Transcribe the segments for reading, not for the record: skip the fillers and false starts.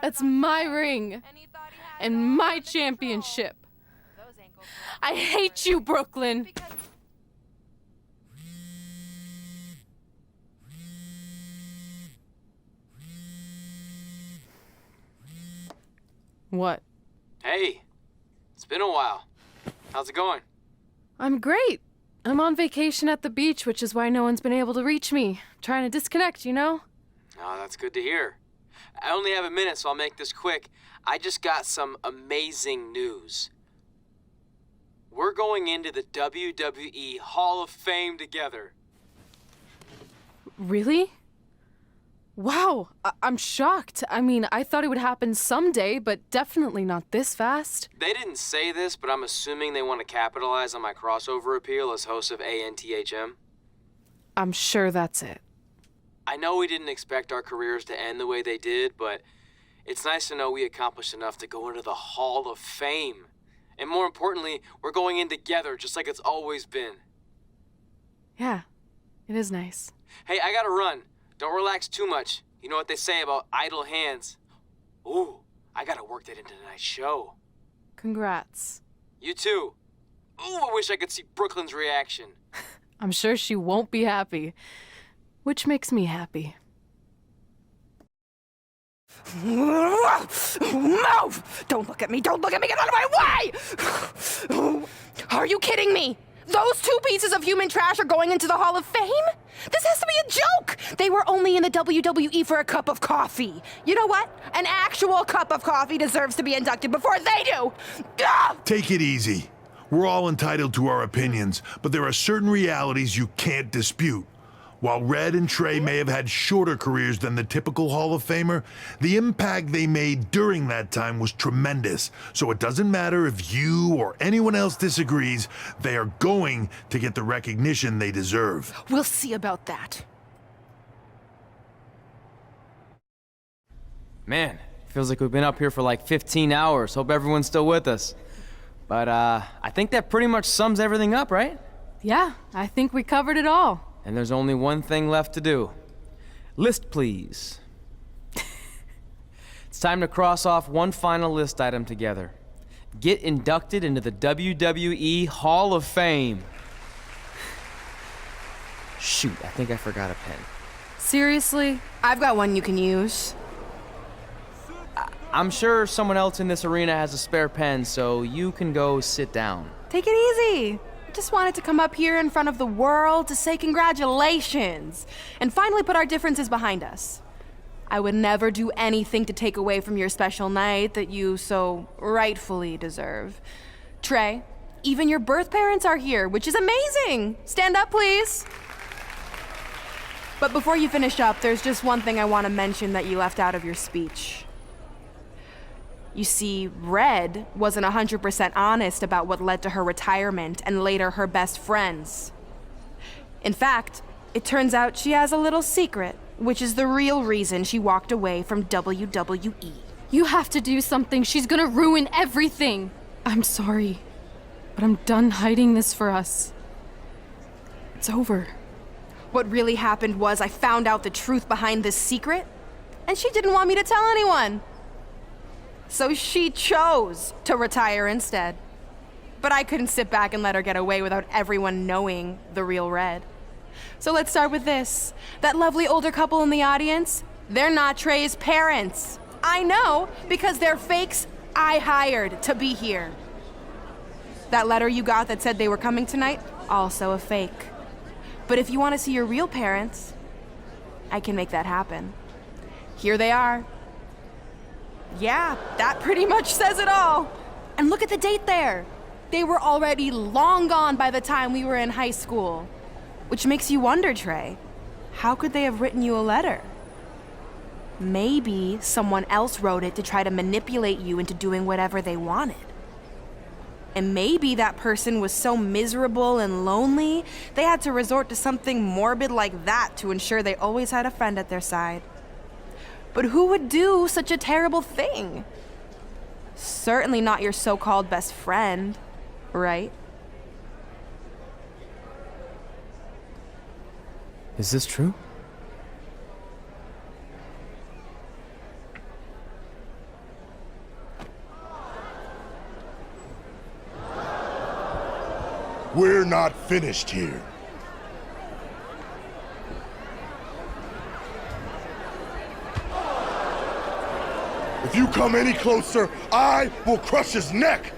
That's my ring. And my championship. I hate you, Brooklyn. What? Hey, it's been a while. How's it going? I'm great. I'm on vacation at the beach, which is why no one's been able to reach me. Trying to disconnect, you know? Oh, that's good to hear. I only have a minute, so I'll make this quick. I just got some amazing news. We're going into the WWE Hall of Fame together. Really? Wow, I'm shocked. I mean, I thought it would happen someday, but definitely not this fast. They didn't say this, but I'm assuming they want to capitalize on my crossover appeal as host of ANTHM. I'm sure that's it. I know we didn't expect our careers to end the way they did, but it's nice to know we accomplished enough to go into the Hall of Fame. And more importantly, we're going in together, just like it's always been. Yeah, it is nice. Hey, I gotta run. Don't relax too much. You know what they say about idle hands. Ooh, I gotta work that into tonight's show. Congrats. You too. Ooh, I wish I could see Brooklyn's reaction. I'm sure she won't be happy, which makes me happy. Move! Don't look at me! Don't look at me! Get out of my way! Are you kidding me? Those two pieces of human trash are going into the Hall of Fame? This has to be a joke! They were only in the WWE for a cup of coffee. You know what? An actual cup of coffee deserves to be inducted before they do! Ah! Take it easy. We're all entitled to our opinions, but there are certain realities you can't dispute. While Red and Trey may have had shorter careers than the typical Hall of Famer, the impact they made during that time was tremendous. So it doesn't matter if you or anyone else disagrees, they are going to get the recognition they deserve. We'll see about that. Man, feels like we've been up here for like 15 hours. Hope everyone's still with us. But I think that pretty much sums everything up, right? Yeah, I think we covered it all. And there's only one thing left to do. List, please. It's time to cross off one final list item together. Get inducted into the WWE Hall of Fame. Shoot, I think I forgot a pen. Seriously? I've got one you can use. I'm sure someone else in this arena has a spare pen, so you can go sit down. Take it easy. I just wanted to come up here in front of the world to say congratulations and finally put our differences behind us. I would never do anything to take away from your special night that you so rightfully deserve. Trey, even your birth parents are here, which is amazing. Stand up, please. But before you finish up, there's just one thing I want to mention that you left out of your speech. You see, Red wasn't 100% honest about what led to her retirement and later her best friends. In fact, it turns out she has a little secret, which is the real reason she walked away from WWE. You have to do something. She's gonna ruin everything. I'm sorry, but I'm done hiding this for us. It's over. What really happened was I found out the truth behind this secret, and she didn't want me to tell anyone. So she chose to retire instead. But I couldn't sit back and let her get away without everyone knowing the real Red. So let's start with this. That lovely older couple in the audience, they're not Trey's parents. I know, because they're fakes I hired to be here. That letter you got that said they were coming tonight, also a fake. But if you want to see your real parents, I can make that happen. Here they are. Yeah, that pretty much says it all. And look at the date there. They were already long gone by the time we were in high school. Which makes you wonder, Trey, how could they have written you a letter? Maybe someone else wrote it to try to manipulate you into doing whatever they wanted. And maybe that person was so miserable and lonely, they had to resort to something morbid like that to ensure they always had a friend at their side. But who would do such a terrible thing? Certainly not your so-called best friend, right? Is this true? We're not finished here. If you come any closer, I will crush his neck.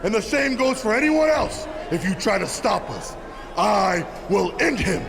And the same goes for anyone else. If you try to stop us, I will end him.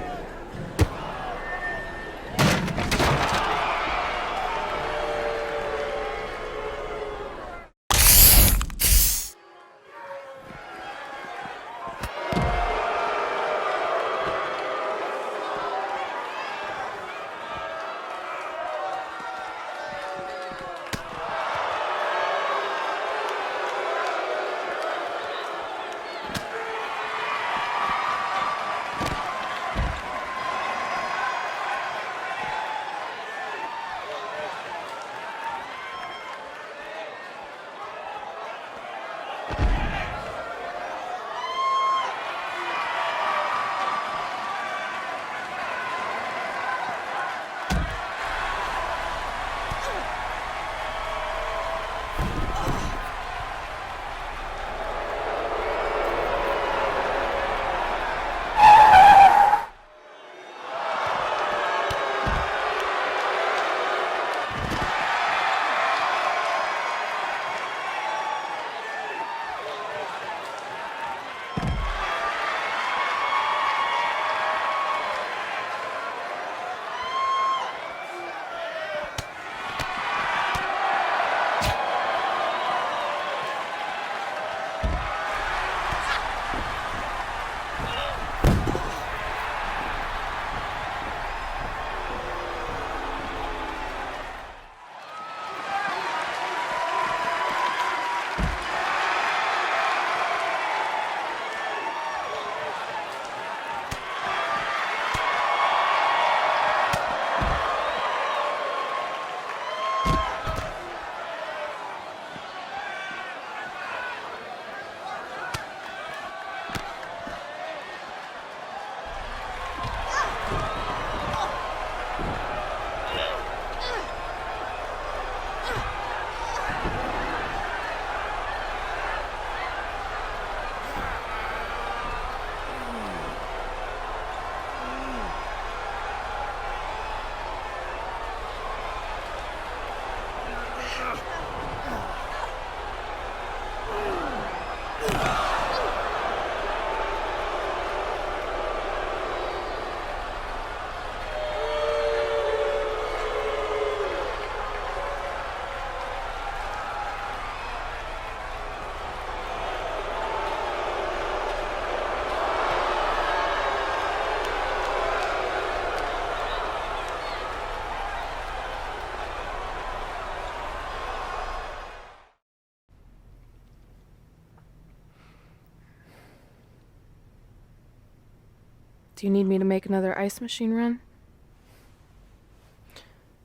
Do you need me to make another ice machine run?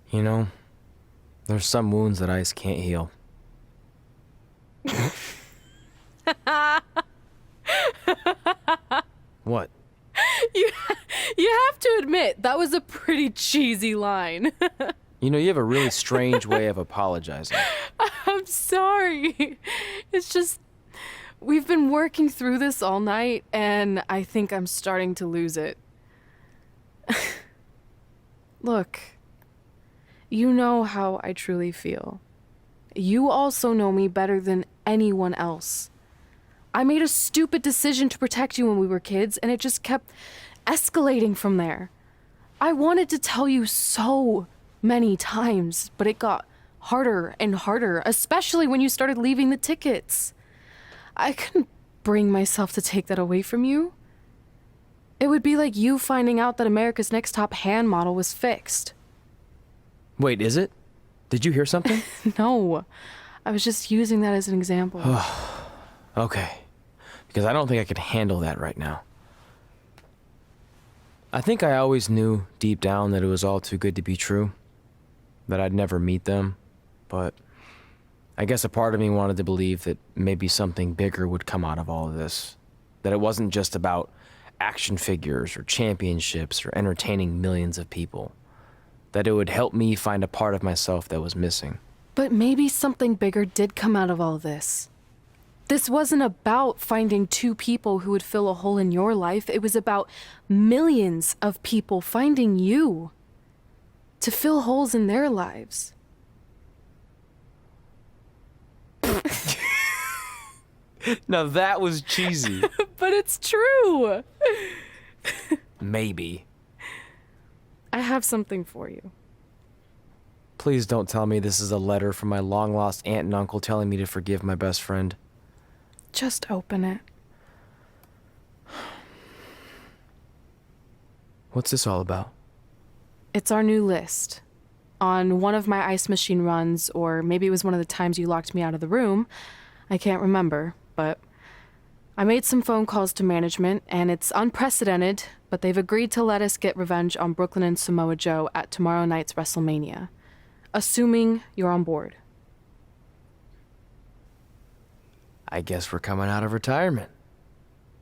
You know, there's some wounds that ice can't heal. What? You have to admit, that was a pretty cheesy line. You know, you have a really strange way of apologizing. I'm sorry. It's just, we've been working through this all night, and I think I'm starting to lose it. Look, you know how I truly feel. You also know me better than anyone else. I made a stupid decision to protect you when we were kids, and it just kept escalating from there. I wanted to tell you so many times, but it got harder and harder, especially when you started leaving the tickets. I couldn't bring myself to take that away from you. It would be like you finding out that America's Next Top hand model was fixed. Wait, is it? Did you hear something? No, I was just using that as an example. Okay, because I don't think I could handle that right now. I think I always knew deep down that it was all too good to be true, that I'd never meet them, but I guess a part of me wanted to believe that maybe something bigger would come out of all of this, that it wasn't just about action figures or championships or entertaining millions of people, that it would help me find a part of myself that was missing. But maybe something bigger did come out of all this. This wasn't about finding two people who would fill a hole in your life. It was about millions of people finding you to fill holes in their lives. Now that was cheesy. But it's true. Maybe. I have something for you. Please don't tell me this is a letter from my long-lost aunt and uncle telling me to forgive my best friend. Just open it. What's this all about? It's our new list. On one of my ice machine runs, or maybe it was one of the times you locked me out of the room. I can't remember, but I made some phone calls to management, and it's unprecedented, but they've agreed to let us get revenge on Brooklyn and Samoa Joe at tomorrow night's WrestleMania. Assuming you're on board. I guess we're coming out of retirement.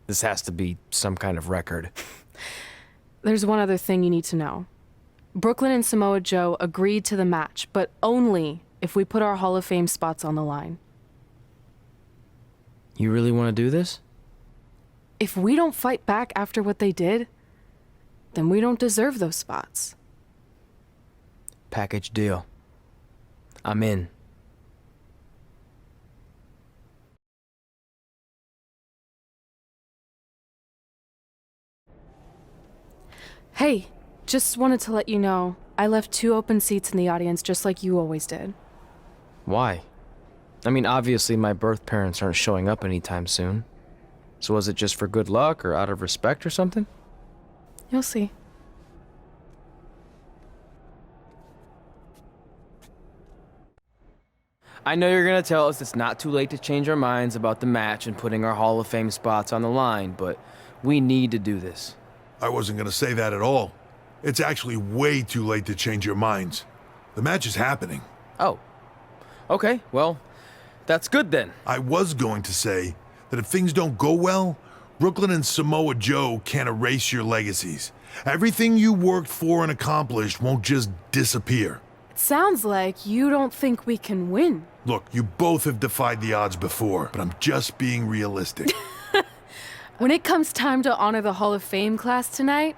This has to be some kind of record. There's one other thing you need to know. Brooklyn and Samoa Joe agreed to the match, but only if we put our Hall of Fame spots on the line. You really want to do this? If we don't fight back after what they did, then we don't deserve those spots. Package deal. I'm in. Hey, just wanted to let you know, I left 2 open seats in the audience just like you always did. Why? I mean, obviously my birth parents aren't showing up anytime soon. So was it just for good luck or out of respect or something? You'll see. I know you're gonna tell us it's not too late to change our minds about the match and putting our Hall of Fame spots on the line, but we need to do this. I wasn't going to say that at all. It's actually way too late to change your minds. The match is happening. Oh. Okay, well, that's good then. I was going to say that if things don't go well, Brooklyn and Samoa Joe can't erase your legacies. Everything you worked for and accomplished won't just disappear. It sounds like you don't think we can win. Look, you both have defied the odds before, but I'm just being realistic. When it comes time to honor the Hall of Fame class tonight,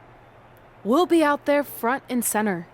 we'll be out there front and center.